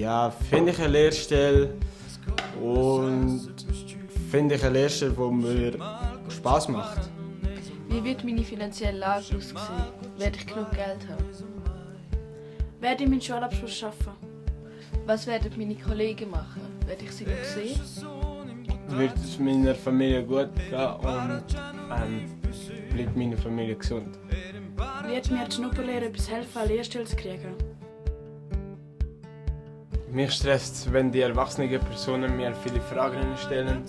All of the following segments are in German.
Ja, finde ich eine Lehrstelle und finde ich eine Lehrstelle, die mir Spass macht. Wie wird meine finanzielle Lage aussehen? Werde ich genug Geld haben? Werde ich meinen Schulabschluss schaffen? Was werden meine Kollegen machen? Werde ich sie noch sehen? Wird es meiner Familie gut gehen und bleibt meine Familie gesund. Wird mir die Schnupperlehre etwas helfen, eine Lehrstelle zu kriegen? Mich stresst es, wenn die erwachsenen Personen mir viele Fragen stellen.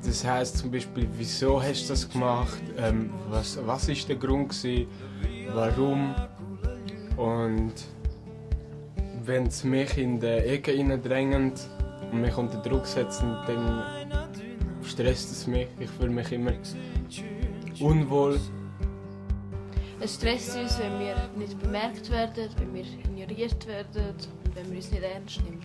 Das heisst zum Beispiel, wieso hast du das gemacht? Was ist der Grund gewesen? Warum? Und wenn sie mich in die Ecke hineindrängen und mich unter Druck setzen, dann stresst es mich. Ich fühle mich immer unwohl. Es stresst uns, wenn wir nicht bemerkt werden, wenn wir ignoriert werden und wenn man uns nicht ernst nimmt.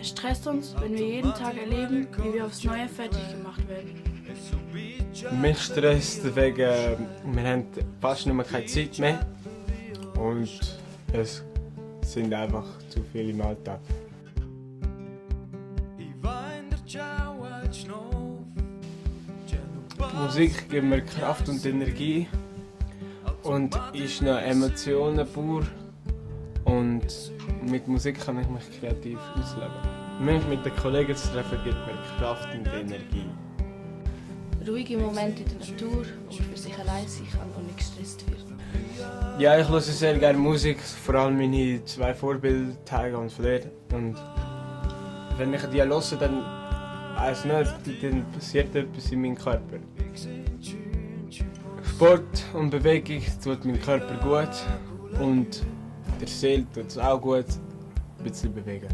Es stresst uns, wenn wir jeden Tag erleben, wie wir aufs Neue fertig gemacht werden. Mich stresst wegen, wir haben fast nicht mehr keine Zeit mehr und es sind einfach zu viele im Alltag. Musik gibt mir Kraft und Energie und ist noch Emotionen pur und mit Musik kann ich mich kreativ ausleben. Mich mit den Kollegen zu treffen gibt mir Kraft und Energie. Ruhige Momente in der Natur, wo man für sich allein sein kann und nicht gestresst wird. Ja, ich höre sehr gerne Musik, vor allem meine zwei Vorbilder, Tyga und Flair. Und wenn ich die höre, dann weiss nicht, dann passiert etwas in meinem Körper. Sport und Bewegung tut meinem Körper gut und der Seele tut es auch gut, ein bisschen bewegen.